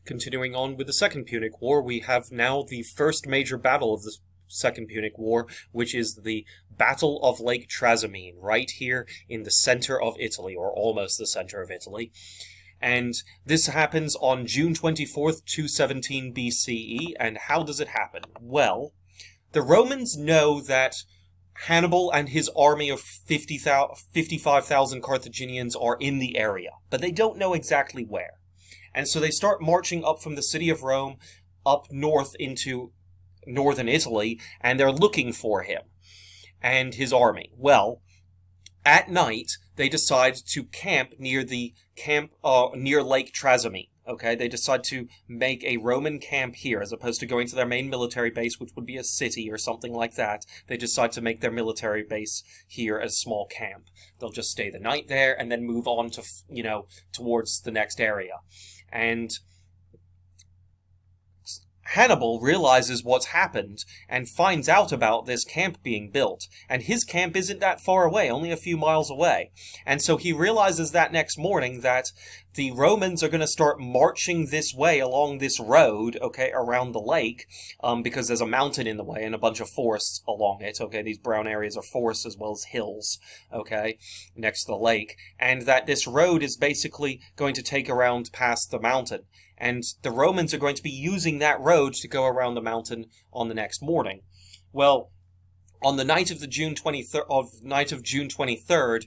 Continuing on with the Second Punic War, we have now the first major battle of the Second Punic War, which is the Battle of Lake Trasimene, right here in the center of Italy, or almost the center of Italy. And this happens on June 24th, 217 BCE, and how does it happen? Well, the Romans know that Hannibal and his army of 55,000 Carthaginians are in the area, but they don't know exactly where. And so they start marching up from the city of Rome up north into northern Italy, and they're looking for him and his army. Well, at night, they decide to camp near near Lake Trasimene. Okay, they decide to make a Roman camp here, as opposed to going to their main military base, which would be a city or something like that. They decide to make their military base here as a small camp. They'll just stay the night there and then move on to, towards the next area. And Hannibal realizes what's happened and finds out about this camp being built. And his camp isn't that far away, only a few miles away. And so he realizes that next morning that the Romans are going to start marching this way along this road, okay, around the lake, because there's a mountain in the way and a bunch of forests along it, okay? These brown areas are forests as well as hills, okay, next to the lake. And that this road is basically going to take around past the mountain. And the Romans are going to be using that road to go around the mountain on the next morning. Well, on the night of June 23rd,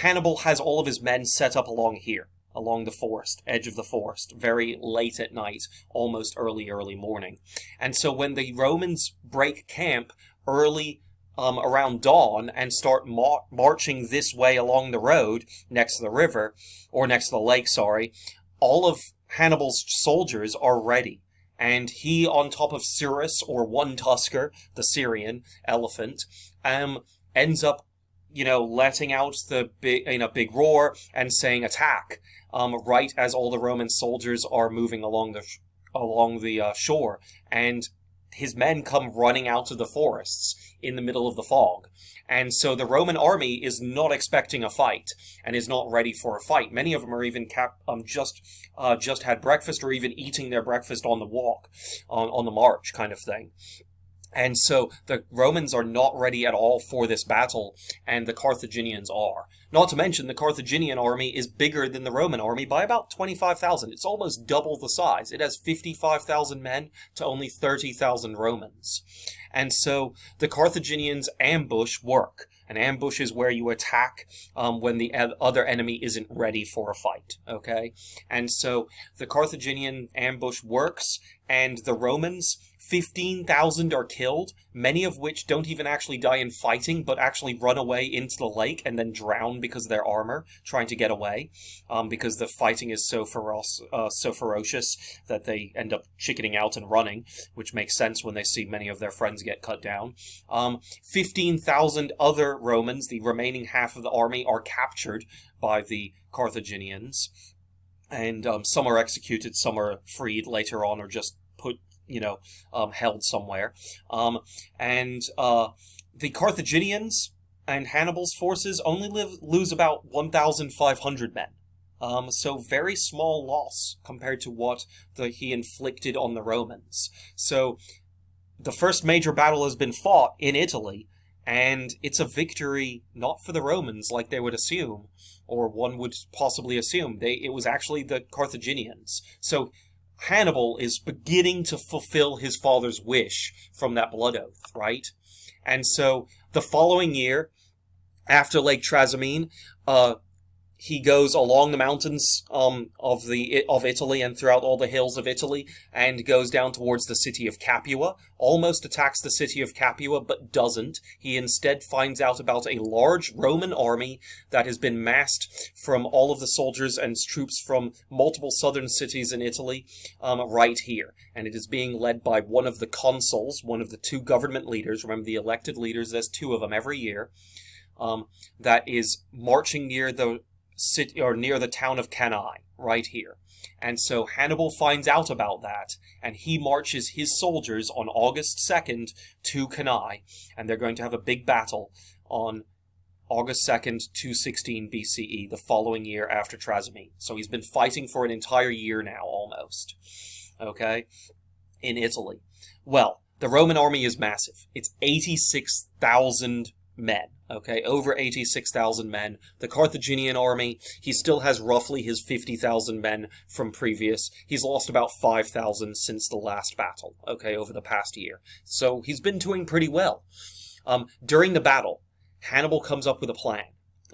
Hannibal has all of his men set up along here, along the forest, edge of the forest, very late at night, almost early morning. And so when the Romans break camp early around dawn and start marching this way along the road next to the river, or next to the lake, sorry, all of Hannibal's soldiers are ready, and he, on top of Cirrus, or One Tusker, the Syrian elephant, ends up, letting out the big roar and saying attack, right as all the Roman soldiers are moving along the shore, and his men come running out of the forests in the middle of the fog. And so the Roman army is not expecting a fight and is not ready for a fight. Many of them are even just had breakfast or even eating their breakfast on the walk, on the march kind of thing. And so the Romans are not ready at all for this battle, and the Carthaginians are. Not to mention, the Carthaginian army is bigger than the Roman army by about 25,000. It's almost double the size. It has 55,000 men to only 30,000 Romans. And so the Carthaginians ambush work. An ambush is where you attack when the other enemy isn't ready for a fight, okay? And so the Carthaginian ambush works, and the Romans, 15,000 are killed, many of which don't even actually die in fighting, but actually run away into the lake and then drown because of their armor, trying to get away, because the fighting is so ferocious that they end up chickening out and running, which makes sense when they see many of their friends get cut down. 15,000 other Romans, the remaining half of the army, are captured by the Carthaginians, and some are executed, some are freed later on, or just put held somewhere. The Carthaginians and Hannibal's forces only lose about 1,500 men. So very small loss compared to what he inflicted on the Romans. So the first major battle has been fought in Italy, and it's a victory not for the Romans like they would assume, or one would possibly assume. It was actually the Carthaginians. So Hannibal is beginning to fulfill his father's wish from that blood oath, right? And so the following year, after Lake Trasimene, he goes along the mountains of Italy and throughout all the hills of Italy, and goes down towards the city of Capua, almost attacks the city of Capua, but doesn't. He instead finds out about a large Roman army that has been massed from all of the soldiers and troops from multiple southern cities in Italy, right here. And it is being led by one of the consuls, one of the two government leaders. Remember, the elected leaders, there's two of them every year, that is marching near the city, or near the town of Cannae, right here. And so Hannibal finds out about that, and he marches his soldiers on August 2nd to Cannae, and they're going to have a big battle on August 2nd, 216 BCE, the following year after Trasimene. So he's been fighting for an entire year now, almost. Okay? In Italy. Well, the Roman army is massive. It's 86,000 men. Okay? Over 86,000 men. The Carthaginian army, he still has roughly his 50,000 men from previous. He's lost about 5,000 since the last battle. Okay? Over the past year. So he's been doing pretty well. During the battle, Hannibal comes up with a plan,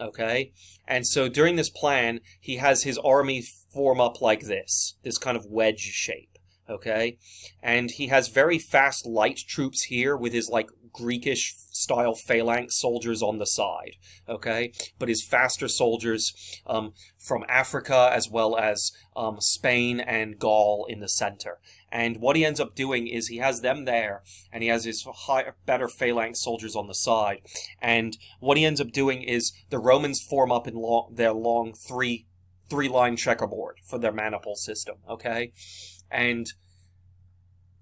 okay? And so during this plan, he has his army form up like this kind of wedge shape, okay? And he has very fast light troops here with his, like, Greekish-style phalanx soldiers on the side, okay? But his faster soldiers from Africa as well as Spain and Gaul in the center. And what he ends up doing is he has them there, and he has his better phalanx soldiers on the side. And what he ends up doing is the Romans form up in their long three-line checkerboard for their maniple system, okay? And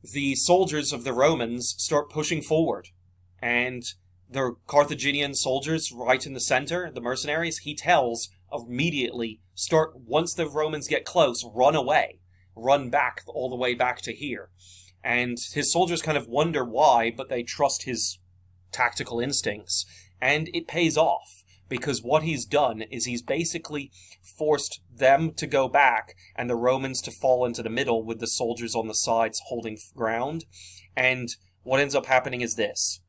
the soldiers of the Romans start pushing forward. And the Carthaginian soldiers right in the center, the mercenaries, he tells immediately, once the Romans get close, run away. Run back all the way back to here. And his soldiers kind of wonder why, but they trust his tactical instincts. And it pays off, because what he's done is he's basically forced them to go back and the Romans to fall into the middle with the soldiers on the sides holding ground. And what ends up happening is this,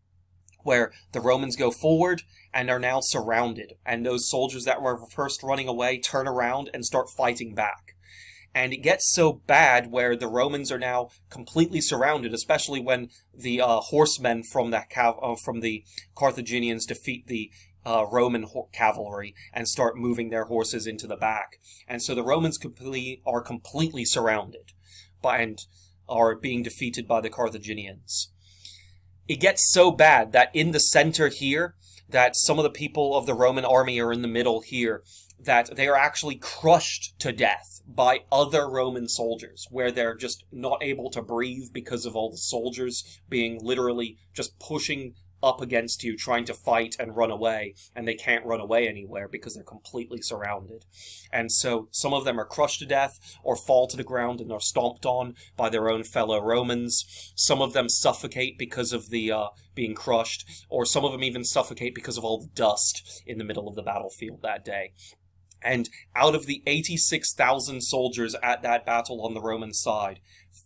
where the Romans go forward and are now surrounded. And those soldiers that were first running away turn around and start fighting back. And it gets so bad where the Romans are now completely surrounded, especially when the horsemen from the Carthaginians defeat the Roman cavalry and start moving their horses into the back. And so the Romans are completely surrounded and are being defeated by the Carthaginians. It gets so bad that in the center here, that some of the people of the Roman army are in the middle here, that they are actually crushed to death by other Roman soldiers, where they're just not able to breathe because of all the soldiers being literally just pushing up against you, trying to fight and run away, and they can't run away anywhere because they're completely surrounded. And so some of them are crushed to death or fall to the ground and are stomped on by their own fellow Romans. Some of them suffocate because of the being crushed, or some of them even suffocate because of all the dust in the middle of the battlefield that day. And out of the 86,000 soldiers at that battle on the Roman side,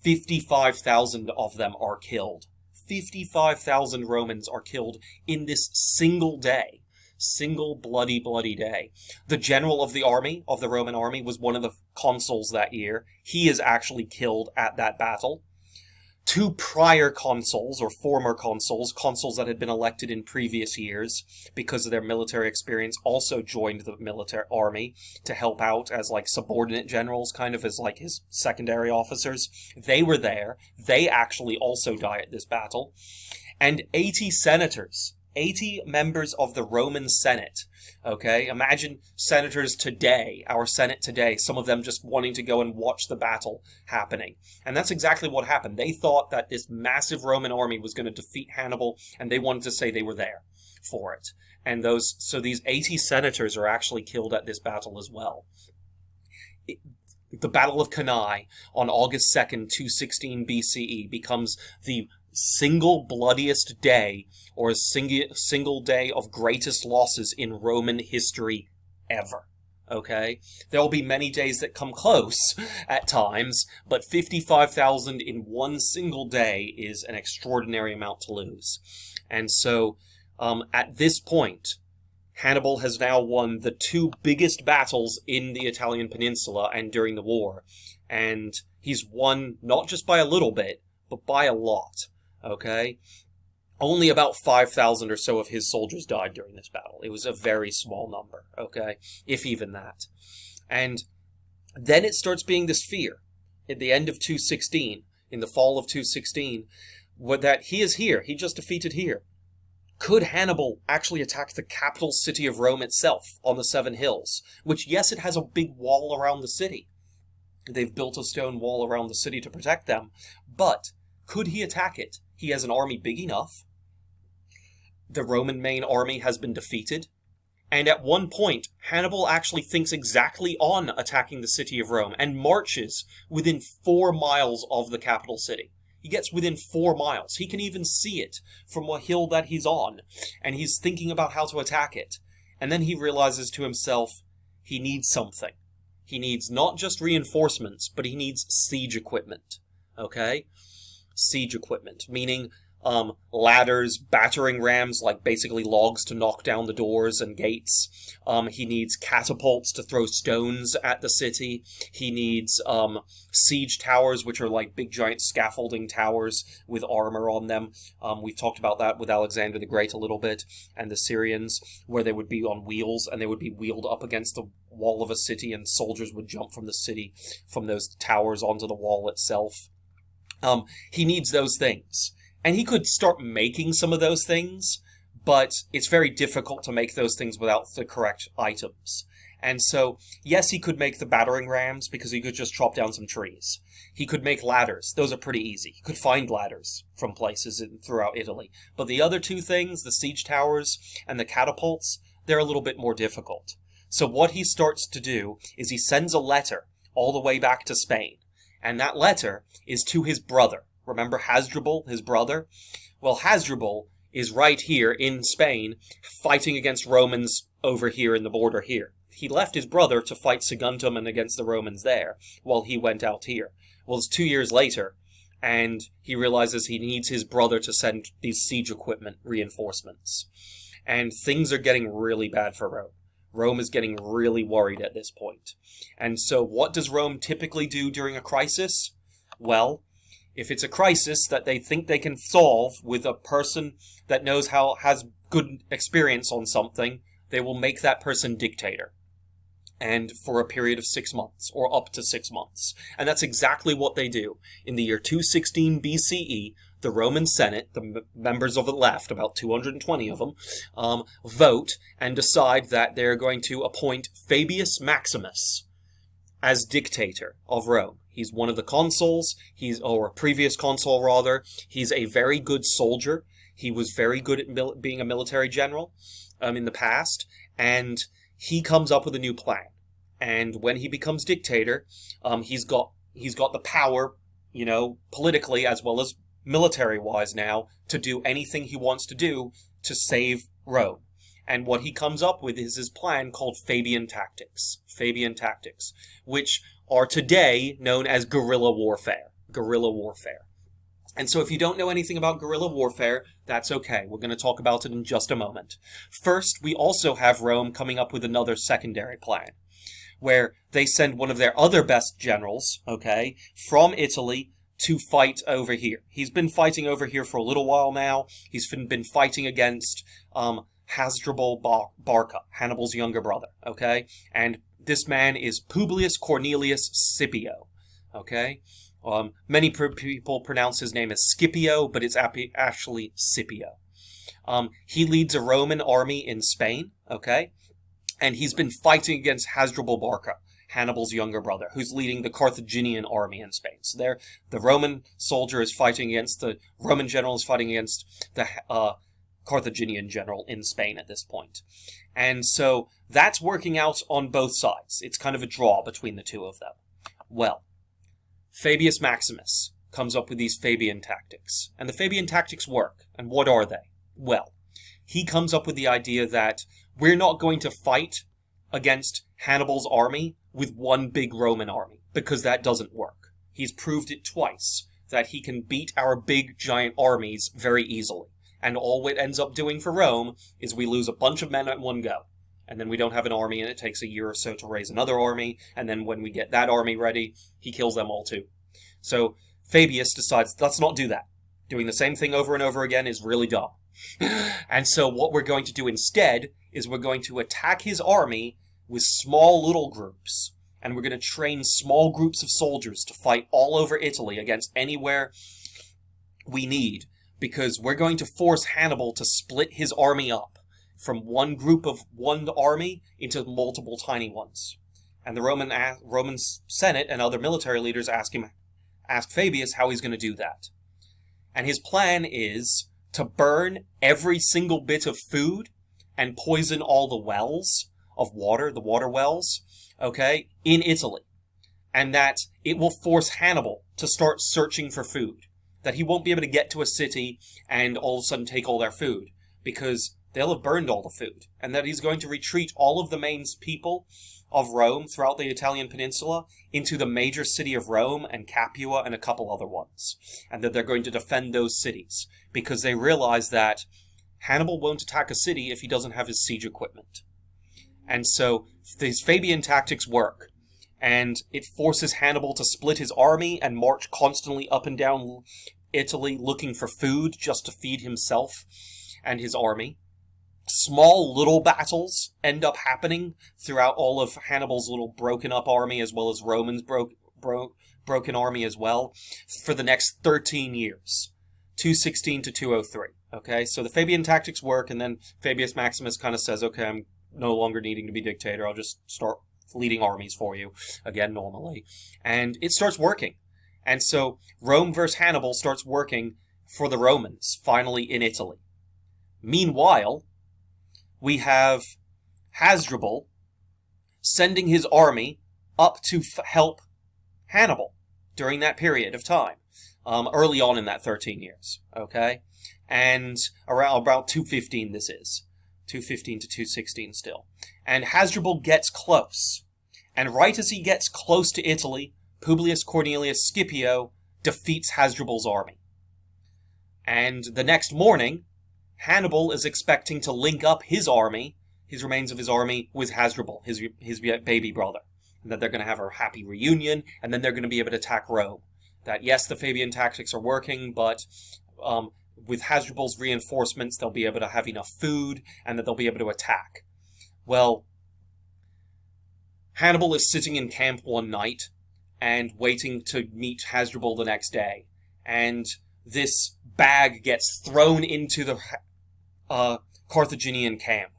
55,000 of them are killed. 55,000 Romans are killed in this single day. Single bloody, bloody day. The general of the army, of the Roman army, was one of the consuls that year. He is actually killed at that battle. Two prior consuls, or former consuls that had been elected in previous years because of their military experience, also joined the military army to help out as like subordinate generals, kind of as like his secondary officers. They were there. They actually also die at this battle. And 80 senators, 80 members of the Roman Senate. Okay, imagine senators today, our Senate today, some of them just wanting to go and watch the battle happening. And that's exactly what happened. They thought that this massive Roman army was going to defeat Hannibal, and they wanted to say they were there for it. And so these 80 senators are actually killed at this battle as well. The Battle of Cannae on August 2nd, 216 BCE becomes the single bloodiest day, or a single day of greatest losses in Roman history ever. Okay? There'll be many days that come close at times, but 55,000 in one single day is an extraordinary amount to lose. And so, at this point, Hannibal has now won the two biggest battles in the Italian peninsula and during the war. And he's won not just by a little bit, but by a lot. Okay? Only about 5,000 or so of his soldiers died during this battle. It was a very small number, okay? If even that. And then it starts being this fear at the end of 216, in the fall of 216, that he is here. He just defeated here. Could Hannibal actually attack the capital city of Rome itself on the Seven Hills? Which, yes, it has a big wall around the city. They've built a stone wall around the city to protect them. But could he attack it? He has an army big enough. The Roman main army has been defeated. And at one point, Hannibal actually thinks exactly on attacking the city of Rome and marches within 4 miles of the capital city. He gets within 4 miles. He can even see it from a hill that he's on, and he's thinking about how to attack it. And then he realizes to himself he needs something. He needs not just reinforcements, but he needs siege equipment. Okay? Siege equipment, meaning ladders, battering rams, like basically logs to knock down the doors and gates. He needs catapults to throw stones at the city. He needs siege towers, which are like big giant scaffolding towers with armor on them. We've talked about that with Alexander the Great a little bit, and the Syrians, where they would be on wheels, and they would be wheeled up against the wall of a city, and soldiers would jump from the city, from those towers onto the wall itself. He needs those things. And he could start making some of those things, but it's very difficult to make those things without the correct items. And so, yes, he could make the battering rams because he could just chop down some trees. He could make ladders. Those are pretty easy. He could find ladders from places throughout Italy. But the other two things, the siege towers and the catapults, they're a little bit more difficult. So what he starts to do is he sends a letter all the way back to Spain. And that letter is to his brother. Remember Hasdrubal, his brother? Well, Hasdrubal is right here in Spain, fighting against Romans over here in the border here. He left his brother to fight Saguntum and against the Romans there, while he went out here. Well, it's 2 years later, and he realizes he needs his brother to send these siege equipment reinforcements. And things are getting really bad for Rome. Rome is getting really worried at this point. And so what does Rome typically do during a crisis? Well, if it's a crisis that they think they can solve with a person that has good experience on something, they will make that person dictator. And for a period of 6 months, or up to 6 months. And that's exactly what they do. In the year 216 BCE, the Roman Senate, the members of the left, about 220 of them, vote and decide that they're going to appoint Fabius Maximus as dictator of Rome. He's one of the consuls, or a previous consul rather. He's a very good soldier. He was very good at being a military general in the past, and he comes up with a new plan. And when he becomes dictator, he's got the power, politically as well as military-wise now, to do anything he wants to do to save Rome. And what he comes up with is his plan called Fabian tactics. Fabian tactics, which are today known as guerrilla warfare. Guerrilla warfare. And so if you don't know anything about guerrilla warfare, that's okay. We're going to talk about it in just a moment. First, we also have Rome coming up with another secondary plan, where they send one of their other best generals, from Italy to fight over here. He's been fighting over here for a little while now. He's been fighting against Hasdrubal Barca, Hannibal's younger brother, And this man is Publius Cornelius Scipio, Many people pronounce his name as Scipio, but it's actually Scipio. He leads a Roman army in Spain, And he's been fighting against Hasdrubal Barca, Hannibal's younger brother, who's leading the Carthaginian army in Spain. So the Roman soldier is fighting against the Roman general is fighting against the Carthaginian general in Spain at this point. And so that's working out on both sides. It's kind of a draw between the two of them. Well, Fabius Maximus comes up with these Fabian tactics. And the Fabian tactics work. And what are they? Well, he comes up with the idea that we're not going to fight against Hannibal's army with one big Roman army, because that doesn't work. He's proved it twice, that he can beat our big giant armies very easily. And all it ends up doing for Rome is we lose a bunch of men at one go. And then we don't have an army, and it takes a year or so to raise another army. And then when we get that army ready, he kills them all too. So Fabius decides, let's not do that. Doing the same thing over and over again is really dumb. And so what we're going to do instead is we're going to attack his army with small little groups. And we're going to train small groups of soldiers to fight all over Italy against anywhere we need. Because we're going to force Hannibal to split his army up from one group of one army into multiple tiny ones. And the Roman Senate and other military leaders ask Fabius how he's going to do that. And his plan is to burn every single bit of food and poison all the wells of water, the water wells, okay, in Italy. And that it will force Hannibal to start searching for food. That he won't be able to get to a city and all of a sudden take all their food, because they'll have burned all the food. And that he's going to retreat all of the main people of Rome throughout the Italian peninsula into the major city of Rome and Capua and a couple other ones. And that they're going to defend those cities, because they realize that Hannibal won't attack a city if he doesn't have his siege equipment. And so these Fabian tactics work. And it forces Hannibal to split his army and march constantly up and down Italy looking for food just to feed himself and his army. Small little battles end up happening throughout all of Hannibal's little broken up army, as well as Roman's broken army as well, for the next 13 years. 216 to 203. Okay, so the Fabian tactics work, and then Fabius Maximus kind of says, okay, I'm no longer needing to be dictator, I'll just start leading armies for you, again, normally. And it starts working. And so Rome versus Hannibal starts working for the Romans, finally in Italy. Meanwhile, we have Hasdrubal sending his army up to help Hannibal during that period of time, early on in that 13 years, okay? And around about 215 this is. 215 to 216 still. And Hasdrubal gets close. And right as he gets close to Italy, Publius Cornelius Scipio defeats Hasdrubal's army. And the next morning, Hannibal is expecting to link up his army, his remains of his army, with Hasdrubal, his baby brother. And that they're going to have a happy reunion, and then they're going to be able to attack Rome. That, yes, the Fabian tactics are working, but with Hasdrubal's reinforcements, they'll be able to have enough food, and that they'll be able to attack. Well, Hannibal is sitting in camp one night, and waiting to meet Hasdrubal the next day. And this bag gets thrown into the Carthaginian camp.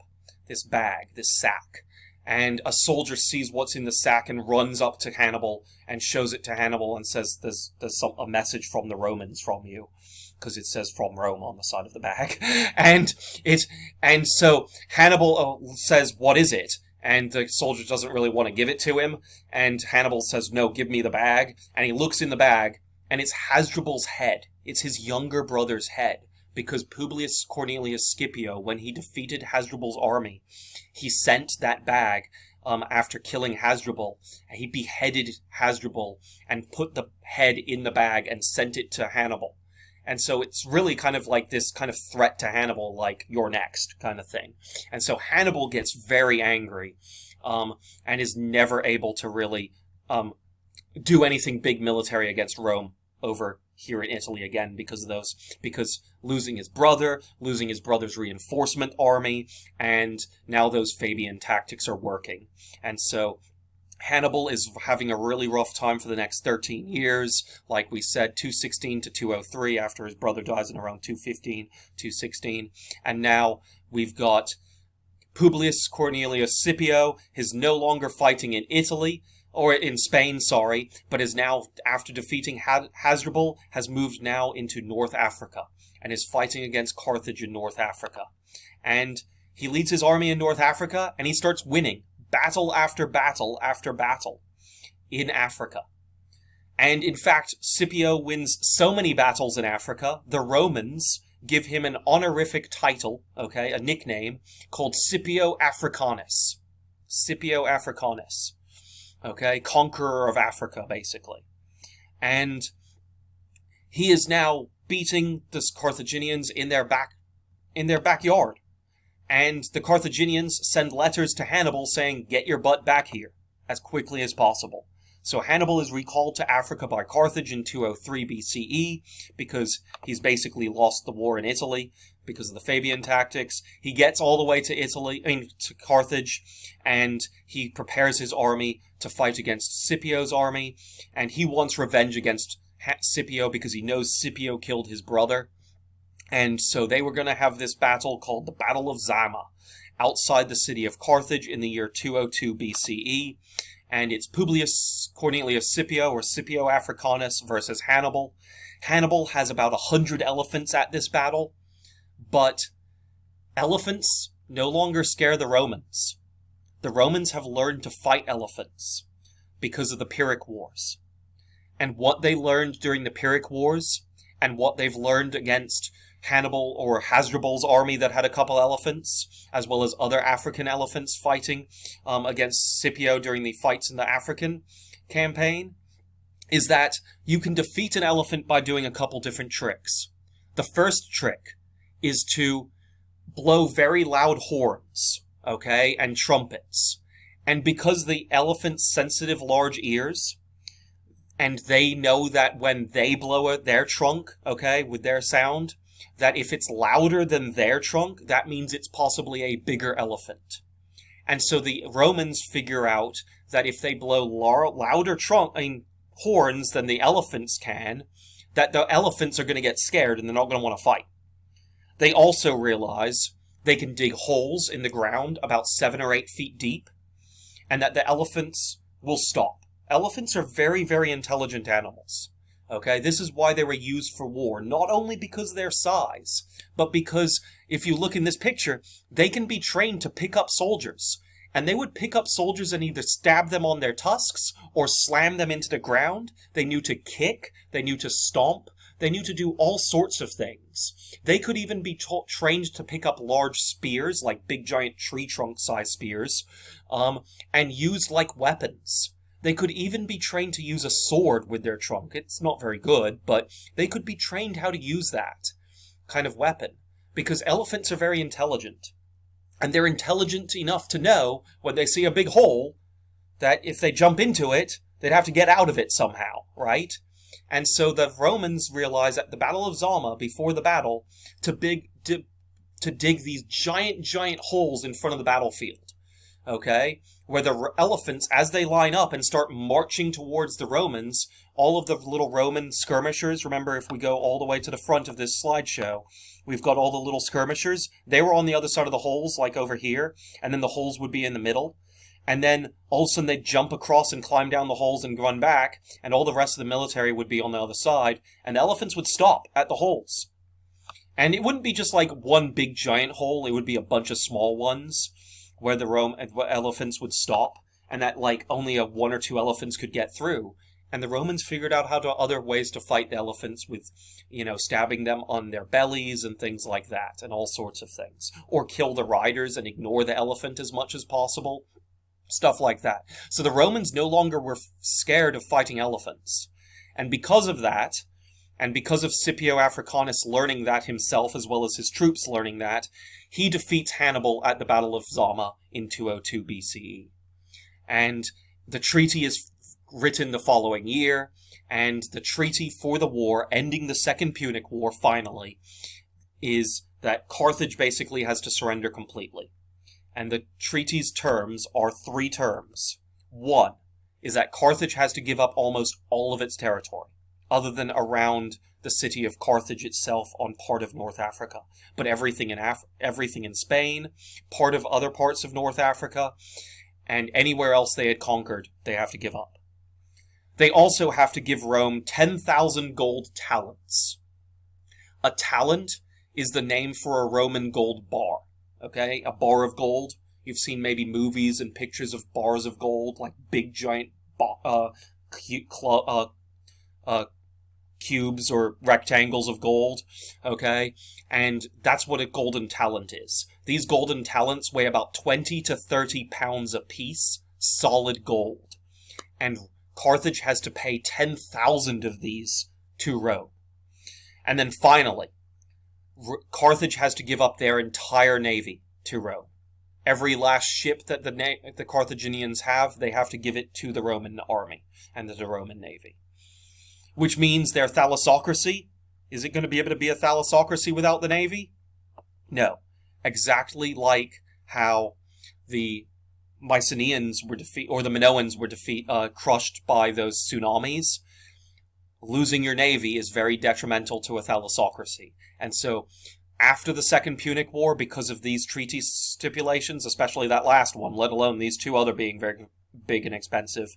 This bag, this sack. And a soldier sees what's in the sack and runs up to Hannibal and shows it to Hannibal and says, there's a message from the Romans from you. Because it says from Rome on the side of the bag. And so Hannibal says, what is it? And the soldier doesn't really want to give it to him. And Hannibal says, no, give me the bag. And he looks in the bag, and it's Hasdrubal's head. It's his younger brother's head. Because Publius Cornelius Scipio, when he defeated Hasdrubal's army, he sent that bag after killing Hasdrubal. He beheaded Hasdrubal and put the head in the bag and sent it to Hannibal. And so it's really kind of like this kind of threat to Hannibal, like, you're next kind of thing. And so Hannibal gets very angry and is never able to really do anything big military against Rome over here in Italy again because losing his brother's reinforcement army, and now those Fabian tactics are working. And so Hannibal is having a really rough time for the next 13 years. Like we said, 216 to 203 after his brother dies in around 215, 216. And now we've got Publius Cornelius Scipio is no longer fighting in Italy, or in Spain, sorry, but is now, after defeating Hasdrubal, has moved now into North Africa and is fighting against Carthage in North Africa. And he leads his army in North Africa and he starts winning battle after battle after battle in Africa. And in fact, Scipio wins so many battles in Africa, the Romans give him an honorific title, okay, a nickname, called Scipio Africanus. Scipio Africanus. Okay, conqueror of Africa, basically. And he is now beating the Carthaginians in their backyard. And the Carthaginians send letters to Hannibal saying, get your butt back here as quickly as possible. So Hannibal is recalled to Africa by Carthage in 203 BCE because he's basically lost the war in Italy because of the Fabian tactics. He gets all the way to Carthage, and he prepares his army to fight against Scipio's army, and he wants revenge against Scipio because he knows Scipio killed his brother. And so they were going to have this battle called the Battle of Zama outside the city of Carthage in the year 202 BCE. And it's Publius Cornelius Scipio, or Scipio Africanus, versus Hannibal. Hannibal has about 100 elephants at this battle, but elephants no longer scare the Romans. The Romans have learned to fight elephants because of the Punic Wars. And what they learned during the Punic Wars, and what they've learned against Hannibal or Hasdrubal's army that had a couple elephants, as well as other African elephants fighting against Scipio during the fights in the African campaign, is that you can defeat an elephant by doing a couple different tricks. The first trick is to blow very loud horns, okay, and trumpets. And because the elephant's sensitive large ears, and they know that when they blow their trunk, okay, with their sound, that if it's louder than their trunk, that means it's possibly a bigger elephant. And so the Romans figure out that if they blow louder horns than the elephants can, that the elephants are going to get scared and they're not going to want to fight. They also realize they can dig holes in the ground about 7 or 8 feet deep, and that the elephants will stop. Elephants are very, very intelligent animals. Okay, this is why they were used for war, not only because of their size, but because if you look in this picture, they can be trained to pick up soldiers. And they would pick up soldiers and either stab them on their tusks or slam them into the ground. They knew to kick, they knew to stomp, they knew to do all sorts of things. They could even be trained to pick up large spears, like big giant tree trunk size spears, and used like weapons. They could even be trained to use a sword with their trunk. It's not very good, but they could be trained how to use that kind of weapon. Because elephants are very intelligent. And they're intelligent enough to know, when they see a big hole, that if they jump into it, they'd have to get out of it somehow, right? And so the Romans realized at the Battle of Zama, before the battle, to dig these giant holes in front of the battlefield. Okay? Where the elephants, as they line up and start marching towards the Romans, all of the little Roman skirmishers, remember if we go all the way to the front of this slideshow, we've got all the little skirmishers. They were on the other side of the holes, like over here, and then the holes would be in the middle. And then all of a sudden they'd jump across and climb down the holes and run back, and all the rest of the military would be on the other side, and the elephants would stop at the holes. And it wouldn't be just like one big giant hole, it would be a bunch of small ones, where the elephants would stop, and that like only 1 or 2 elephants could get through. And the Romans figured out other ways to fight the elephants with, stabbing them on their bellies and things like that, and all sorts of things. Or kill the riders and ignore the elephant as much as possible. Stuff like that. So the Romans no longer were scared of fighting elephants. And because of that, and because of Scipio Africanus learning that himself, as well as his troops learning that, he defeats Hannibal at the Battle of Zama in 202 BCE. And the treaty is written the following year, and the treaty for the war, ending the Second Punic War finally, is that Carthage basically has to surrender completely. And the treaty's terms are 3 terms. 1 is that Carthage has to give up almost all of its territory, other than around the city of Carthage itself on part of North Africa. But everything in Spain, part of other parts of North Africa, and anywhere else they had conquered, they have to give up. They also have to give Rome 10,000 gold talents. A talent is the name for a Roman gold bar. Okay, a bar of gold. You've seen maybe movies and pictures of bars of gold, like big giant cubes or rectangles of gold. Okay, and that's what a golden talent is. These golden talents weigh about 20 to 30 pounds apiece, solid gold. And Carthage has to pay 10,000 of these to Rome. And then finally, Carthage has to give up their entire navy to Rome. Every last ship that the Carthaginians have, they have to give it to the Roman army and to the Roman navy. Which means their thalassocracy, is it going to be able to be a thalassocracy without the navy? No. Exactly like how the Mycenaeans were the Minoans were crushed by those tsunamis. Losing your navy is very detrimental to a thalassocracy. And so, after the Second Punic War, because of these treaty stipulations, especially that last one, let alone these 2 other being very big and expensive,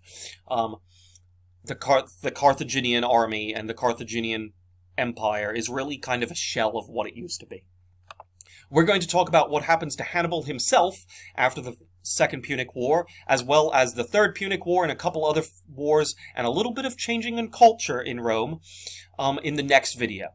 the Carthaginian army and the Carthaginian empire is really kind of a shell of what it used to be. We're going to talk about what happens to Hannibal himself after the Second Punic War, as well as the Third Punic War and a couple other wars, and a little bit of changing in culture in Rome in the next video.